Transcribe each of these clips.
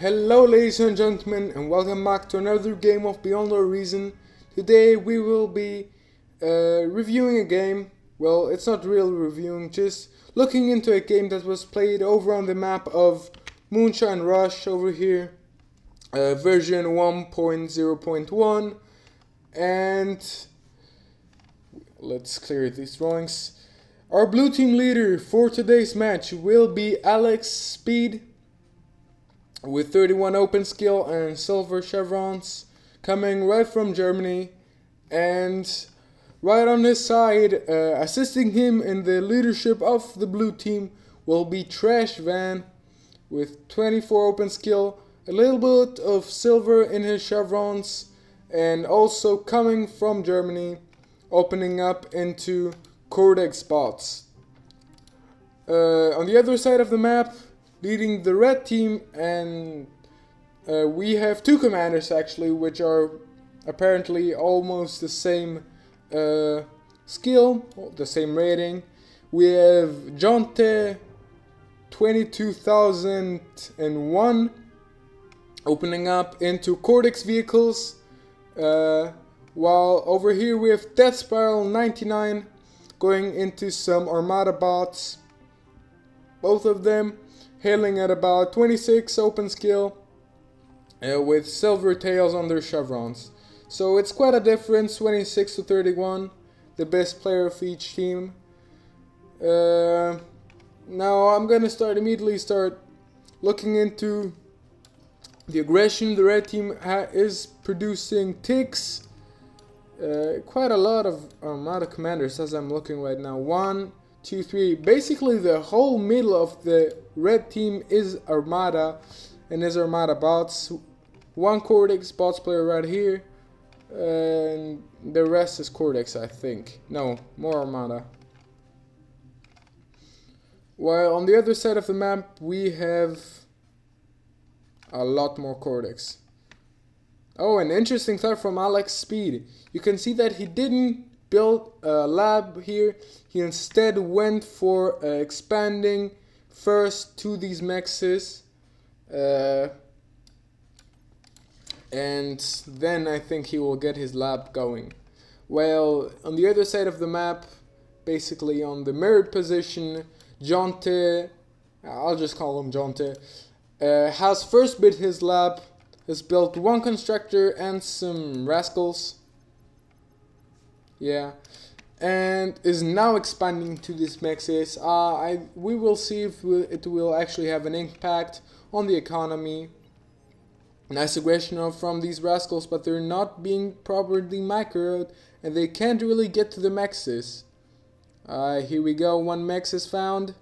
Hello ladies and gentlemen, and welcome back to another game of Beyond Our Reason. Today we will be reviewing a game. Well, it's not real reviewing, just looking into a game that was played over on the map of Moonshine Rush over here, version 1.0.1, and let's clear these drawings. Our blue team leader for today's match will be Alex Speed, with 31 open skill and silver chevrons, coming right from Germany. And right on his side, assisting him in the leadership of the blue team, will be Trash Van with 24 open skill, a little bit of silver in his chevrons, and also coming from Germany, opening up into Cortex spots. On the other side of the map, leading the red team, and we have two commanders actually, which are apparently almost the same skill, the same rating. We have Jonte 22,001 opening up into Cortex vehicles, while over here we have Death Spiral 99 going into some Armada bots, both of them hailing at about 26 open skill, with silver tails on their chevrons. So it's quite a difference, 26 to 31, the best player of each team. Now I'm gonna immediately start looking into the aggression. The red team is producing ticks, quite a lot of Armada commanders as I'm looking right now. 1, 2, 3. Basically the whole middle of the red team is Armada and is Armada bots. One Cortex bots player right here, and the rest is Cortex, I think. No, more Armada. While on the other side of the map we have a lot more Cortex. Oh, an interesting thought from Alex Speed. You can see that he didn't build a lab here. He instead went for expanding first to these mexes, and then I think he will get his lab going. Well, on the other side of the map, basically on the mirrored position, Jonte, I'll just call him Jonte, has first built his lab, has built one constructor and some rascals. Yeah, and is now expanding to these mexes. We will see if it will actually have an impact on the economy. Nice aggression from these rascals, but they're not being properly microed, and they can't really get to the mexes. Here we go, one mex is found,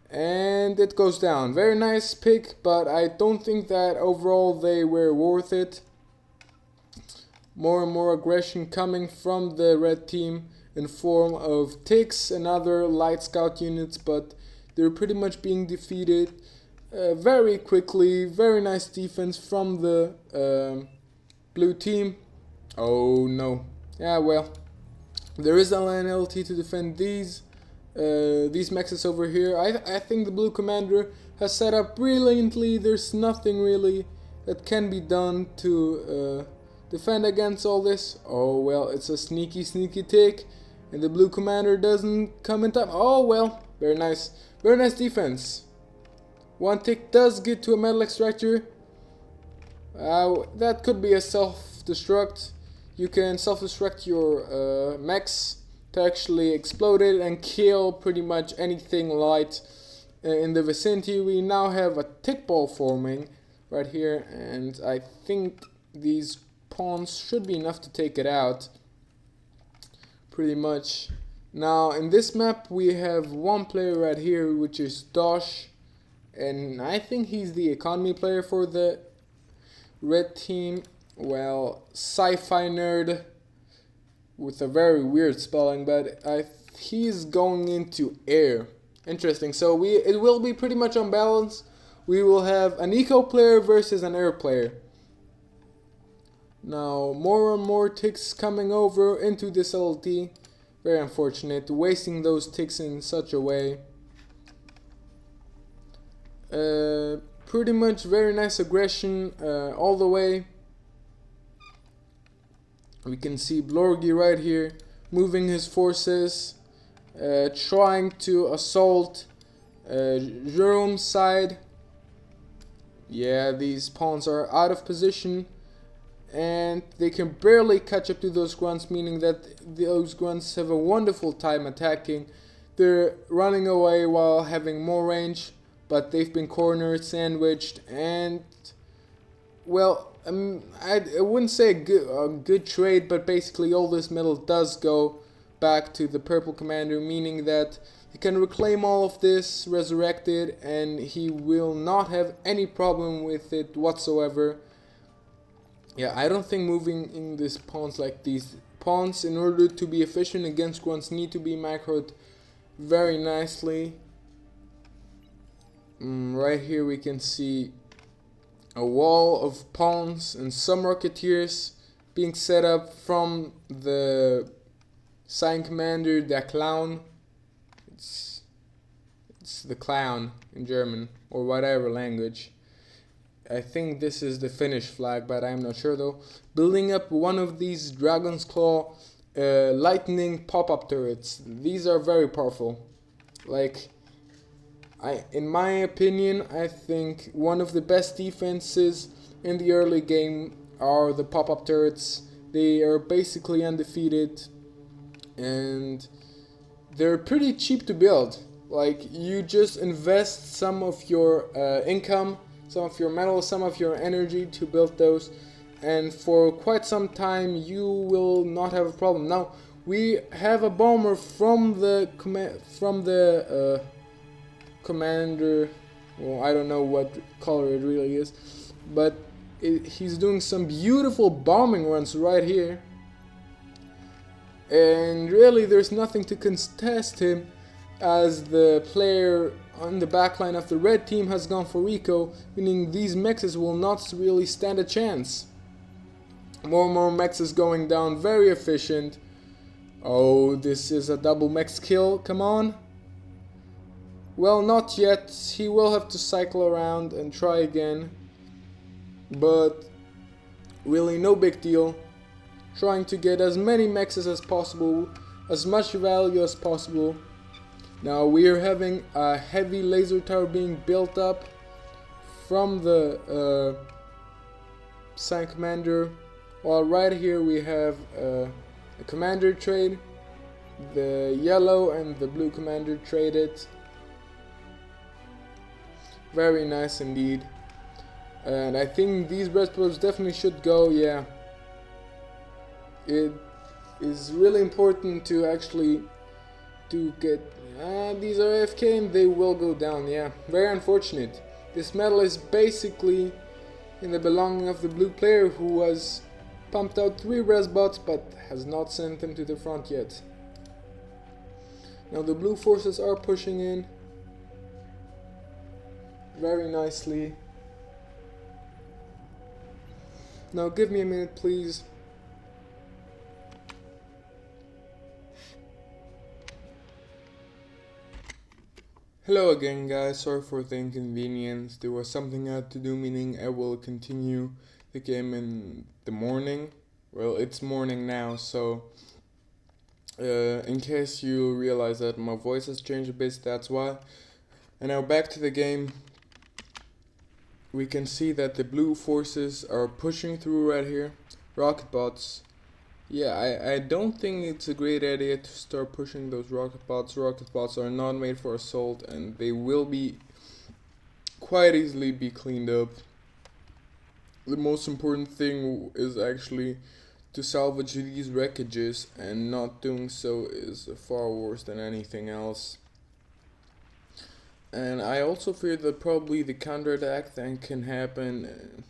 and it goes down. Very nice pick, but I don't think that overall they were worth it. More and more aggression coming from the red team in form of ticks and other light scout units, but they're pretty much being defeated very quickly. Very nice defense from the blue team. Oh no. Yeah, well, there is an LT to defend these mexes over here. I think the blue commander has set up brilliantly. There's nothing really that can be done to defend against all this. Oh well, it's a sneaky tick, and the blue commander doesn't come in time. Oh well, very nice defense. One tick does get to a metal extractor. That could be a self-destruct. You can self-destruct your mechs to actually explode it and kill pretty much anything light in the vicinity. We now have a tick ball forming right here, and I think these pawns should be enough to take it out, pretty much. Now in this map we have one player right here, which is Dosh, and I think he's the economy player for the red team. Well, sci-fi nerd with a very weird spelling, but he's going into air. Interesting. So it will be pretty much unbalanced. We will have an eco player versus an air player. Now more and more ticks coming over into this LT. Very unfortunate, wasting those ticks in such a way. pretty much very nice aggression all the way. We can see Blorgy right here moving his forces, trying to assault Jerome's side. Yeah, these pawns are out of position and they can barely catch up to those grunts, meaning that those grunts have a wonderful time attacking. They're running away while having more range, but they've been cornered, sandwiched, and well, I wouldn't say a good trade, but basically all this metal does go back to the purple commander, meaning that he can reclaim all of this, resurrect it, and he will not have any problem with it whatsoever. Yeah, I don't think moving in these pawns like these pawns, in order to be efficient against grunts, need to be macroed very nicely. Right here we can see a wall of pawns and some rocketeers being set up from the sign commander, the clown. It's the clown in German or whatever language. I think this is the Finnish flag, but I'm not sure though. Building up one of these Dragon's Claw lightning pop-up turrets. These are very powerful. Like, in my opinion, I think one of the best defenses in the early game are the pop-up turrets. They are basically undefeated and they're pretty cheap to build. Like, you just invest some of your income, some of your metal, some of your energy to build those, and for quite some time you will not have a problem. Now we have a bomber from the commander. Well, I don't know what color it really is, but he's doing some beautiful bombing runs right here, and really there's nothing to contest him, as the player on the backline of the red team has gone for Rico, meaning these mexes will not really stand a chance. More and more mexes going down, very efficient. Oh, this is a double mex kill, come on. Well, not yet, he will have to cycle around and try again, but really no big deal. Trying to get as many mexes as possible, as much value as possible. Now we are having a heavy laser tower being built up from the sign commander, while right here we have a commander trade. The yellow and the blue commander traded. Very nice indeed. And I think these breastplates definitely should go, yeah. It is really important to actually get these are AFK and they will go down, yeah. Very unfortunate. This medal is basically in the belonging of the blue player, who has pumped out 3 res bots but has not sent them to the front yet. Now the blue forces are pushing in very nicely. Now give me a minute please. Hello again guys, sorry for the inconvenience. There was something I had to do, meaning I will continue the game in the morning. Well, it's morning now, so in case you realize that my voice has changed a bit, that's why. And now back to the game. We can see that the blue forces are pushing through right here. Rocket bots. Yeah, I don't think it's a great idea to start pushing those rocket bots. Rocket bots are not made for assault and they will be quite easily be cleaned up. The most important thing is actually to salvage these wreckages, and not doing so is far worse than anything else. And I also fear that probably the counterattack that can happen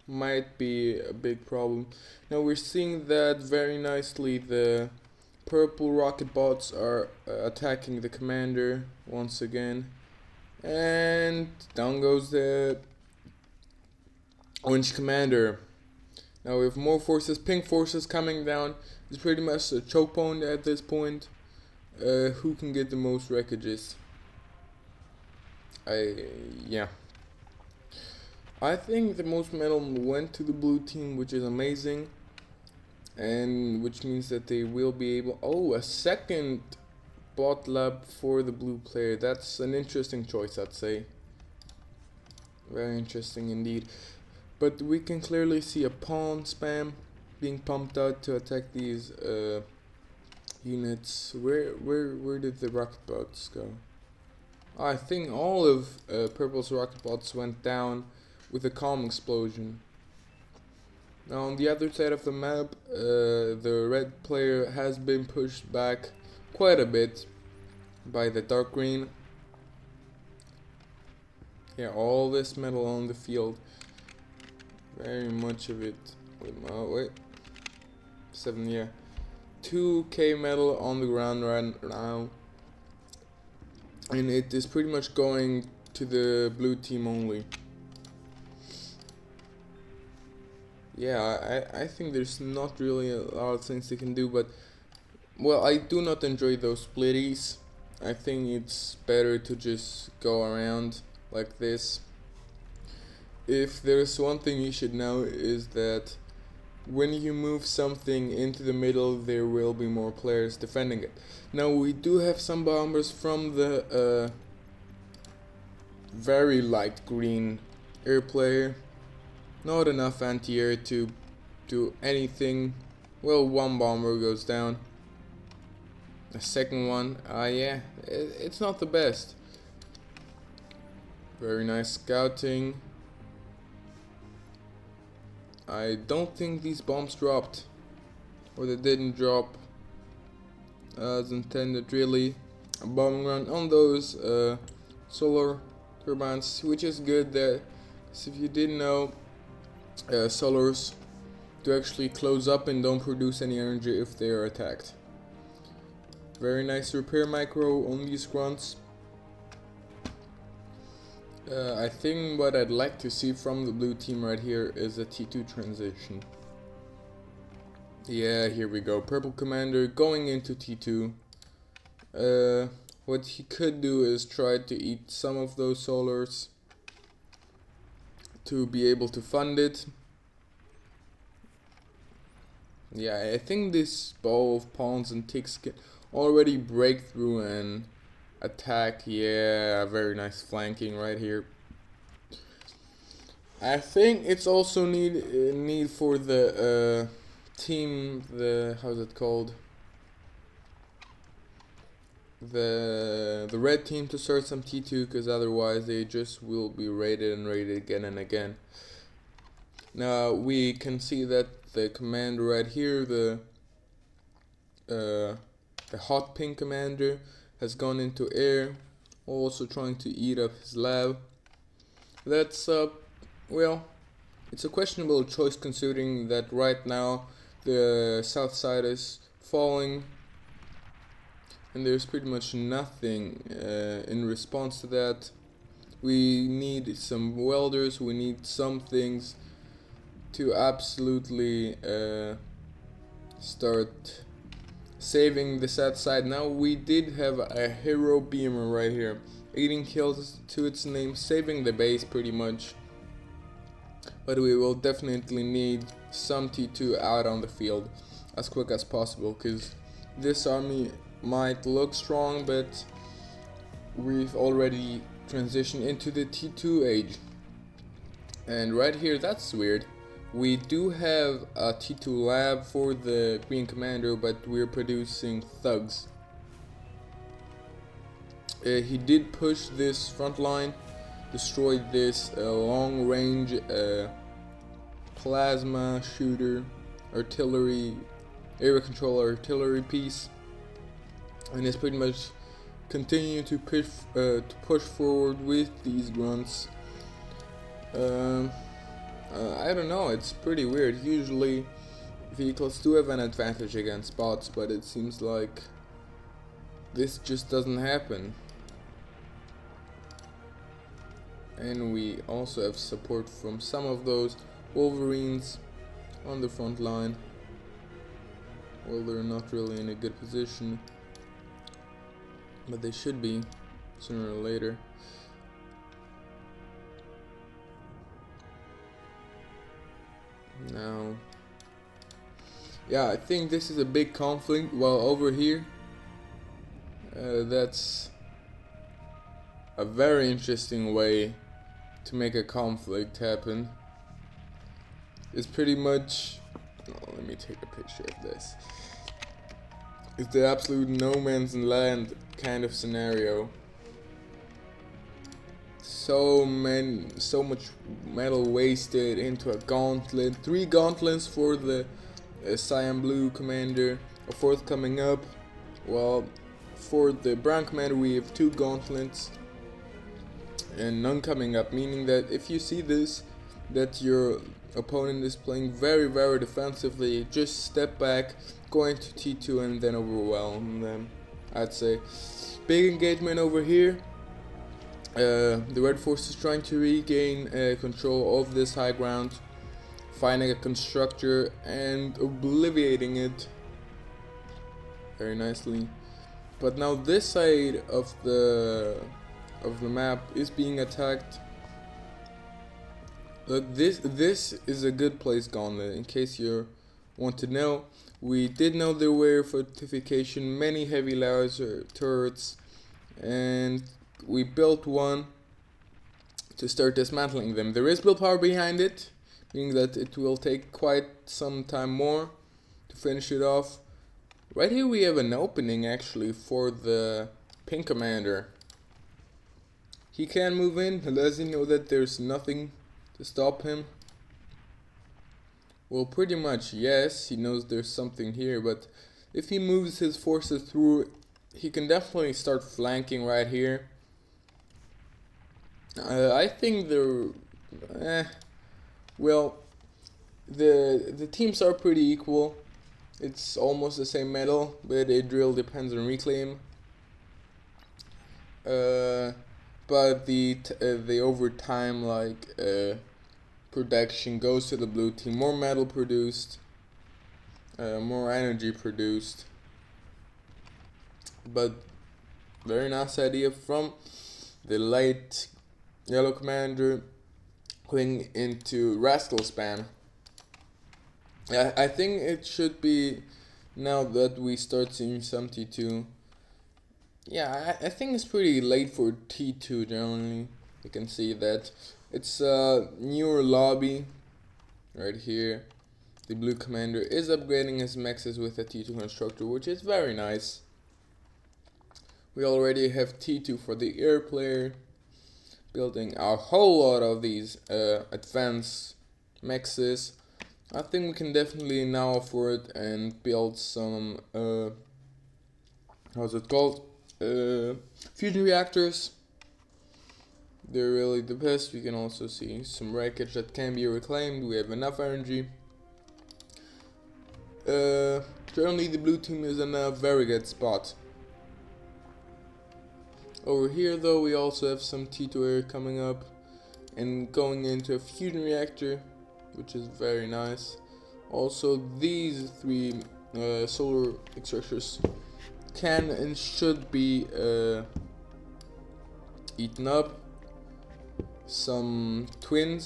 might be a big problem. Now we're seeing that very nicely the purple rocket bots are attacking the commander once again, and down goes the orange commander. Now we have more forces, pink forces coming down. It's pretty much a choke point at this point. Who can get the most wreckages? Yeah. I think the most metal went to the blue team, which is amazing, and which means that they will be able. Oh, a second bot lab for the blue player. That's an interesting choice, I'd say. Very interesting indeed. But we can clearly see a pawn spam being pumped out to attack these units. Where did the rocket bots go? I think all of purple's rocket bots went down with a calm explosion. Now on the other side of the map, the red player has been pushed back quite a bit by the dark green. Yeah, all this metal on the field, very much of it. Wait, 7, yeah, 2k metal on the ground right now, and it is pretty much going to the blue team only. Yeah, I think there's not really a lot of things they can do, but well, I do not enjoy those splitties. I think it's better to just go around like this. If there's one thing you should know is that when you move something into the middle, there will be more players defending it. Now we do have some bombers from the very light green air player. Not enough anti-air to do anything. Well, one bomber goes down. A second one, yeah, it's not the best. Very nice scouting. I don't think these bombs dropped, or they didn't drop as intended really. A bombing run on those solar turbines, which is good. That, if you didn't know, solars do actually close up and don't produce any energy if they are attacked. Very nice repair micro on these grunts. I think what I'd like to see from the blue team right here is a T2 transition. Yeah, here we go. Purple commander going into T2. What he could do is try to eat some of those solars to be able to fund it. Yeah, I think this bow of pawns and ticks can already break through and attack. Yeah, very nice flanking right here. I think it's also need for the team, the how's it called, the red team to start some T2, because otherwise they just will be raided and raided again and again. Now we can see that the commander right here, the hot pink commander, has gone into air, also trying to eat up his lab. That's well, it's a questionable choice considering that right now the south side is falling and there's pretty much nothing in response to that. We need some welders, we need some things to absolutely start saving the south side. Now we did have a hero beamer right here, 18 kills to its name, saving the base pretty much. But we will definitely need some T2 out on the field as quick as possible, because this army might look strong, but we've already transitioned into the T2 age. And right here, that's weird. We do have a T2 lab for the green commander, but we're producing thugs. He did push this front line, destroyed this long range plasma shooter artillery, area control artillery piece, and is pretty much continuing to push forward with these grunts. I don't know, it's pretty weird. Usually vehicles do have an advantage against bots, but it seems like this just doesn't happen. And we also have support from some of those Wolverines on the front line. Well, they're not really in a good position, but they should be sooner or later. Now, yeah, I think this is a big conflict. Well, over here, that's a very interesting way to make a conflict happen. It's pretty much, oh, let me take a picture of this. It's the absolute no man's land kind of scenario. So much metal wasted into a gauntlet. 3 gauntlets for the cyan blue commander. A 4th coming up. Well, for the brown commander we have 2 gauntlets and none coming up, meaning that if you see this, that your opponent is playing very defensively, just step back, go into T2 and then overwhelm them, I'd say. Big engagement over here. The red force is trying to regain control of this high ground, finding a constructor and obliterating it very nicely. But now this side of the map is being attacked. Look, this is a good place gauntlet. In case you want to know, we did know there were fortification, many heavy laser turrets, and we built one to start dismantling them. There is willpower behind it, meaning that it will take quite some time more to finish it off. Right here we have an opening actually for the pink commander. He can move in, does he know that there's nothing to stop him? Well, pretty much yes, he knows there's something here, but if he moves his forces through, he can definitely start flanking right here. I think well, the teams are pretty equal. It's almost the same metal, but it really depends on reclaim. But the overtime production goes to the blue team. More metal produced, more energy produced. But very nice idea from the light yellow commander going into rascal spam. I think it should be, now that we start seeing some T2. Yeah, I think it's pretty late for T2 generally. You can see that it's a newer lobby right here. The blue commander is upgrading his mexes with a T2 constructor, which is very nice. We already have T2 for the air player, building a whole lot of these advanced mexes. I think we can definitely now afford and build some how's it called? Fusion reactors. They're really the best. We can also see some wreckage that can be reclaimed. We have enough energy. Currently the blue team is in a very good spot. Over here though we also have some T2 air coming up and going into a fusion reactor, which is very nice. Also these 3 solar extractors can and should be eaten up. Some twin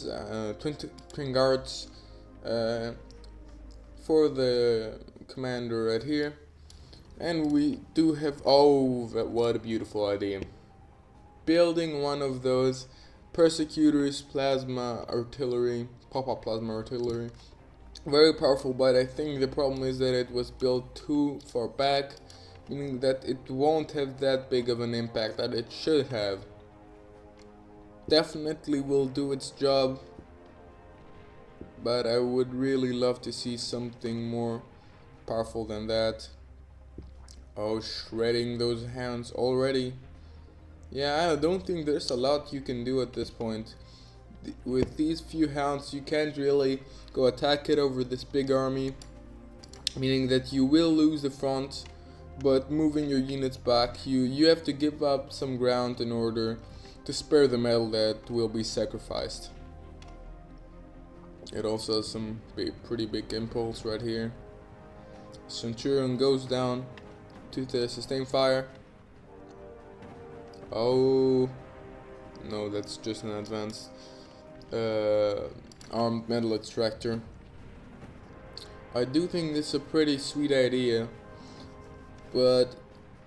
guards for the commander right here. And we do have, oh, what a beautiful idea. Building one of those persecutors, plasma artillery, pop-up plasma artillery. Very powerful, but I think the problem is that it was built too far back, meaning that it won't have that big of an impact that it should have. Definitely will do its job, but I would really love to see something more powerful than that. Oh, shredding those hounds already. Yeah, I don't think there's a lot you can do at this point. With these few hounds, you can't really go attack it over this big army, meaning that you will lose the front, but moving your units back, you have to give up some ground in order to spare the metal that will be sacrificed. It also has some pretty big impulse right here. Centurion goes down to the sustained fire. Oh no, that's just an advanced armed metal extractor. I do think this is a pretty sweet idea, but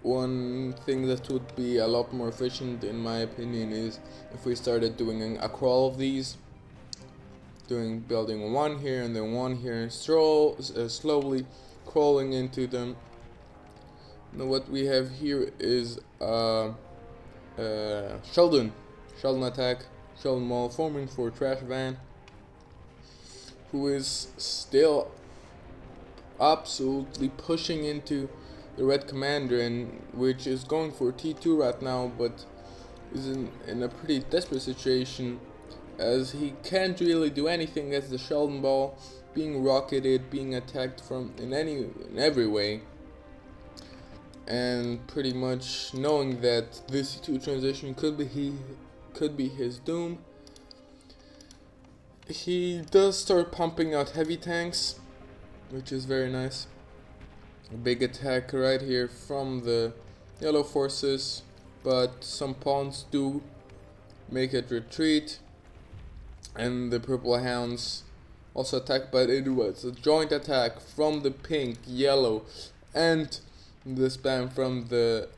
one thing that would be a lot more efficient in my opinion is if we started doing a crawl of these, building one here and then one here, and slowly crawling into them. Now what we have here is Sheldon attack, Sheldon Mall forming for Trash Van, who is still absolutely pushing into the Red Commander, and which is going for T2 right now, but is in a pretty desperate situation as he can't really do anything against the Sheldon Ball, being rocketed, being attacked from in every way, and pretty much knowing that this T2 transition could be his doom. He does start pumping out heavy tanks, which is very nice. A big attack right here from the yellow forces, but some pawns do make it retreat, and the purple hounds also attack, but it was a joint attack from the pink, yellow, and the spam from the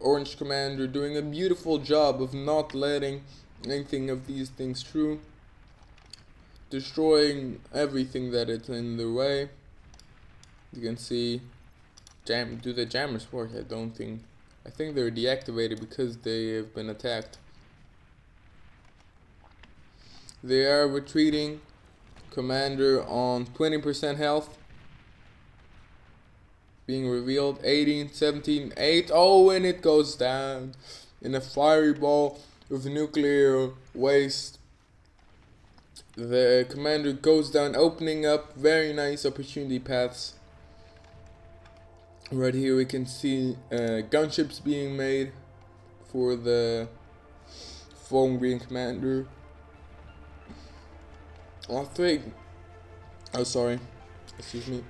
orange commander, doing a beautiful job of not letting anything of these things through, destroying everything that is in the way. You can see, do the jammers work? I think they're deactivated because they have been attacked. They are retreating. Commander on 20% health. Being revealed, 18, 17, 8. Oh, and it goes down in a fiery ball with nuclear waste. The commander goes down, opening up very nice opportunity paths. Right here we can see gunships being made for the foam green commander. Excuse me.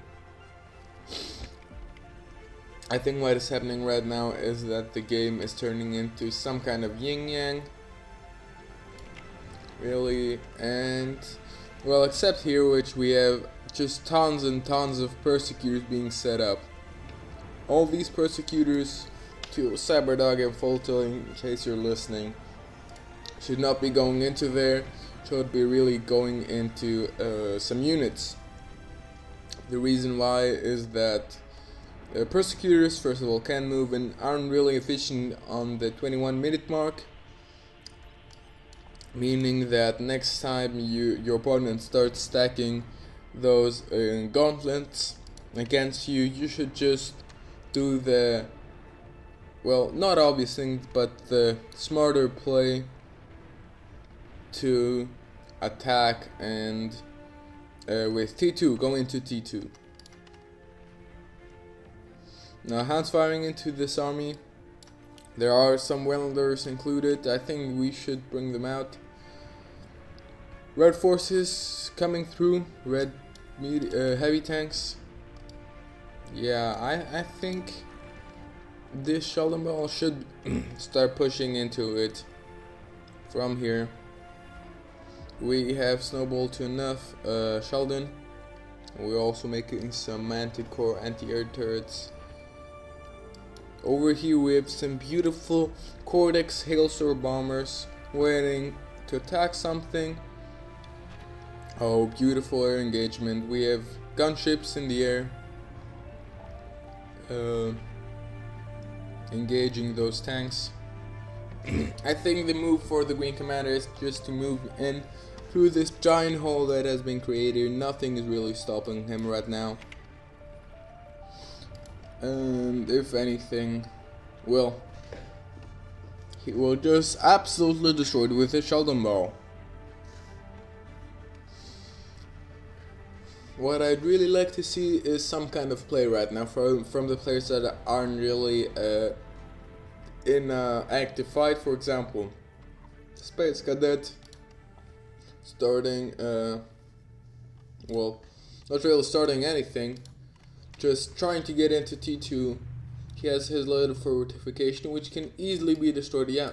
I think what is happening right now is that the game is turning into some kind of yin-yang, really, and well, except here, which we have just tons and tons of persecutors being set up. All these persecutors, to Cyberdog and Photo, in case you're listening, should not be going into there, should be really going into some units. The reason why is that persecutors, first of all, can move and aren't really efficient on the 21-minute mark, meaning that next time your opponent starts stacking those gauntlets against you, you should just do the, well, not obvious thing, but the smarter play to attack and with T2, go into T2. Now, hounds firing into this army. There are some welders included. I think we should bring them out. Red forces coming through. Red heavy tanks. Yeah, I think this Sheldon Ball should start pushing into it from here. We have snowballed to enough Sheldon. We're also making some Manticore anti-air turrets. Over here we have some beautiful Cortex Hailstorm bombers waiting to attack something. Oh, beautiful air engagement. We have gunships in the air engaging those tanks. I think the move for the Green Commander is just to move in through this giant hole that has been created. Nothing is really stopping him right now. And if anything, well, he will just absolutely destroy it with his Sheldon Ball. What I'd really like to see is some kind of play right now from the players that aren't really in an active fight. For example, Space Cadet starting, well, not really starting anything, just trying to get into T2. He has his little fortification, which can easily be destroyed. Yeah,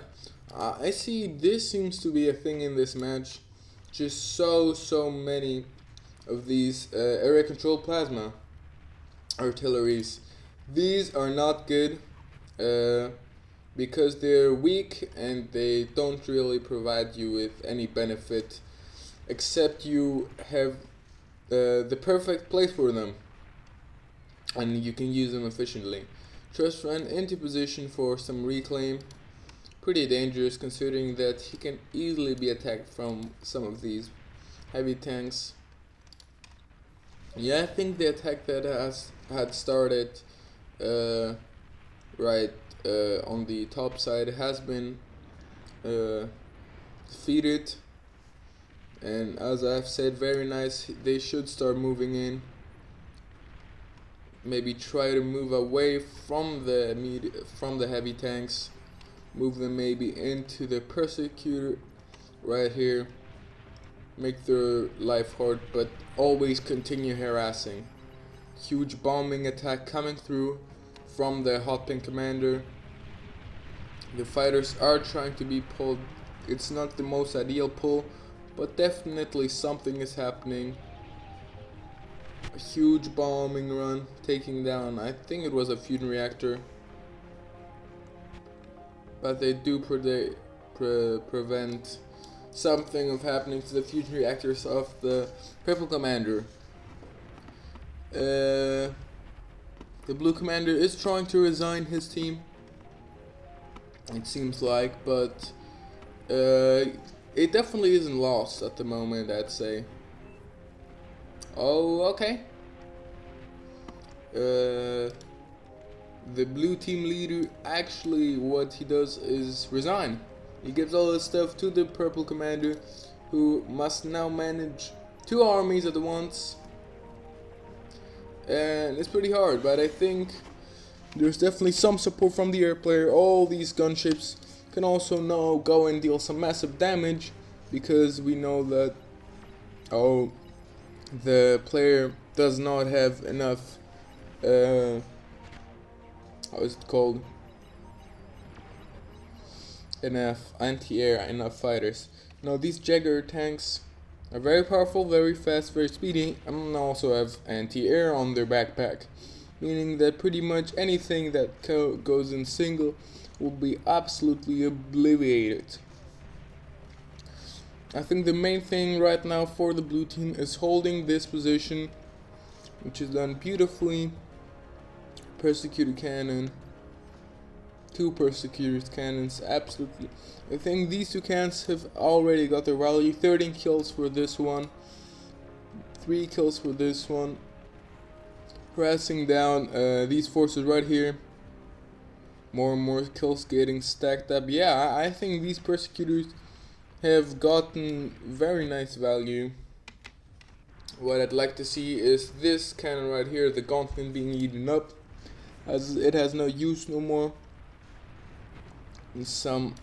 I see this seems to be a thing in this match. Just so many of these area control plasma artilleries. These are not good because they're weak and they don't really provide you with any benefit except you have the perfect place for them and you can use them efficiently. Trust run into position for some reclaim. Pretty dangerous considering that he can easily be attacked from some of these heavy tanks. Yeah, I think the attack that had started right on the top side has been defeated, and as I've said, very nice. They should start moving in. Maybe try to move away from the heavy tanks. Move them maybe into the persecutor right here. Make their life hard, but always continue harassing. Huge bombing attack coming through from the hot pink commander. The fighters are trying to be pulled. It's not the most ideal pull, but definitely something is happening. A huge bombing run, taking down, I think it was a fusion reactor. But they do prevent something of happening to the fusion reactors of the purple commander. The blue commander is trying to resign his team, it seems like, but it definitely isn't lost at the moment, I'd say. Oh, okay. The blue team leader, actually what he does is resign. He gives all his stuff to the purple commander, who must now manage 2 armies at once. And it's pretty hard, but I think there's definitely some support from the air player. All these gunships can also now go and deal some massive damage, because we know that the player does not have enough how is it called? Enough anti-air, enough fighters. Now these Jagger tanks are very powerful, very fast, very speedy, and also have anti-air on their backpack, meaning that pretty much anything that goes in single will be absolutely obliterated. I think the main thing right now for the blue team is holding this position, which is done beautifully. Persecutor cannon, 2 persecutor cannons, absolutely. I think these 2 cannons have already got their value. 13 kills for this one, 3 kills for this one. Pressing down these forces right here. More and more kills getting stacked up. Yeah, I think these persecutors have gotten very nice value. What I'd like to see is this cannon right here, the gauntlet, being eaten up, as it has no use no more. And some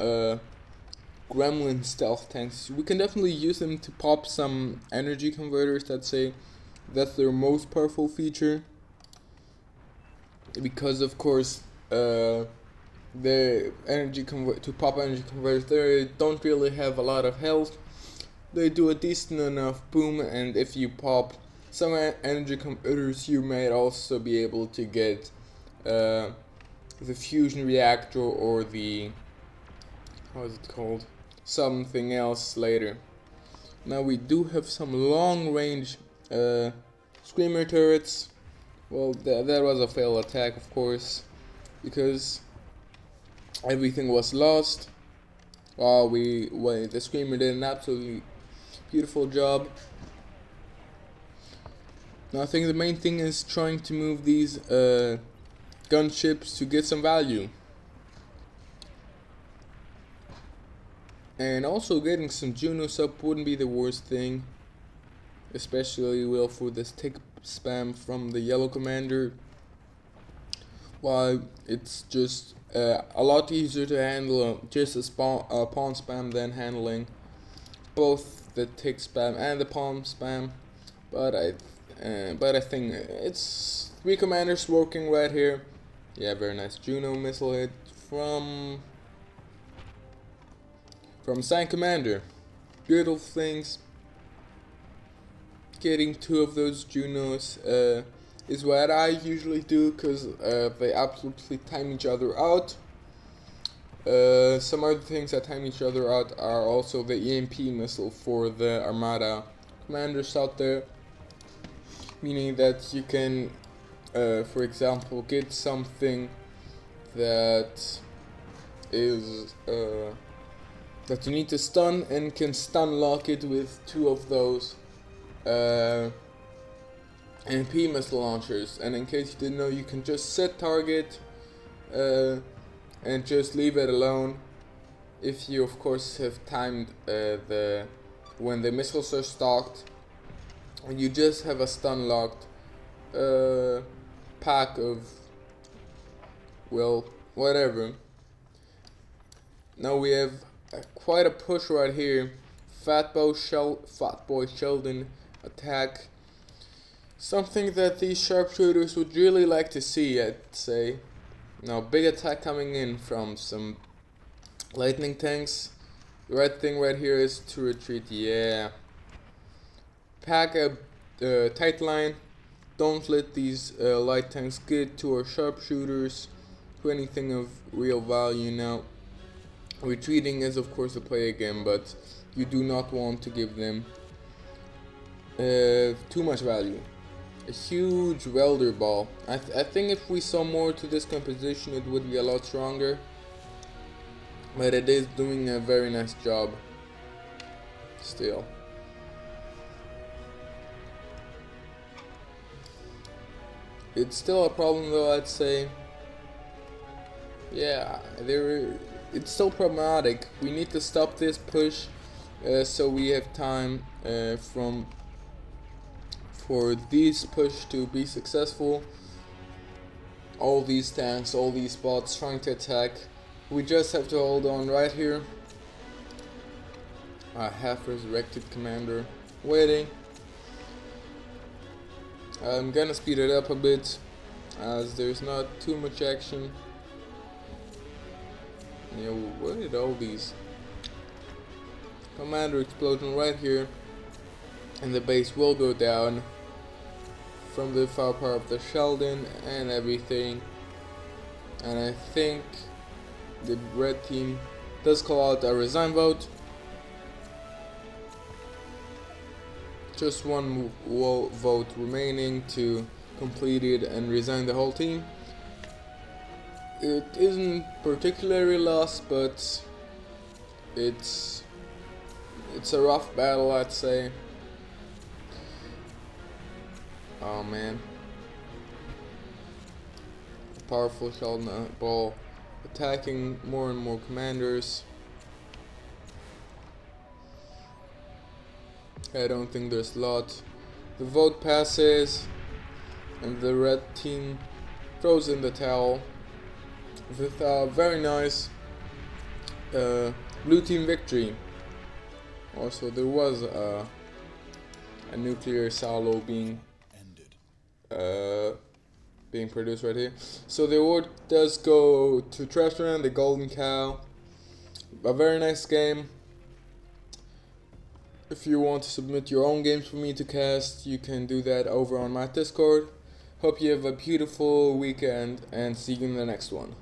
gremlin stealth tanks, we can definitely use them to pop some energy converters. I'd say that's their most powerful feature, because of course the to pop energy converters, they don't really have a lot of health. They do a decent enough boom, and if you pop some energy converters, you may also be able to get the fusion reactor or the, how is it called, something else later. Now we do have some long range screamer turrets. Well, that was a failed attack, of course, because everything was lost. The screamer did an absolutely beautiful job. Now I think the main thing is trying to move these gunships to get some value, and also getting some Junos up wouldn't be the worst thing, especially for this tick spam from the yellow commander. While it's just a lot easier to handle just a pawn spam than handling both the tick spam and the pawn spam. But I think it's 3 commanders working right here. Yeah, very nice Juno missile hit from Sign Commander. Beautiful things. getting 2 of those Junos is what I usually do, because they absolutely time each other out. Some other things that time each other out are also the EMP missile for the Armada commanders out there, meaning that you can, for example, get something that is that you need to stun, and can stun lock it with 2 of those EMP missile launchers. And in case you didn't know, you can just set target and just leave it alone, if you of course have timed when the missiles are stocked, and you just have a stun locked pack of, well, whatever. Now we have quite a push right here. Fatboy Sheldon attack. Something that these sharpshooters would really like to see, I'd say. Now, big attack coming in from some lightning tanks. The right thing right here is to retreat. Yeah. Pack a tight line. Don't let these light tanks get to our sharpshooters, to anything of real value. Now, retreating is of course the play again, but you do not want to give them too much value. A huge welder ball. I think if we saw more to this composition, it would be a lot stronger, but it is doing a very nice job still. It's still a problem though, I'd say. Yeah, it's still problematic. We need to stop this push so we have time for this push to be successful. All these tanks, all these bots trying to attack. We just have to hold on right here. A half resurrected commander waiting. I'm gonna speed it up a bit, as there's not too much action. Yeah, where did all these? Commander explosion right here, and the base will go down from the firepower of the Sheldon and everything. And I think the red team does call out a resign vote. Just one vote remaining to complete it and resign the whole team. It isn't particularly lost, but it's a rough battle, I'd say. Oh man. A powerful Sheldon ball attacking more and more commanders. I don't think there's a lot. The vote passes, and the red team throws in the towel with a very nice blue team victory. Also, there was a nuclear silo being produced right here. So the award does go to Treasure and the Golden Cow. A very nice game. If you want to submit your own games for me to cast, you can do that over on my Discord. Hope you have a beautiful weekend, and see you in the next one.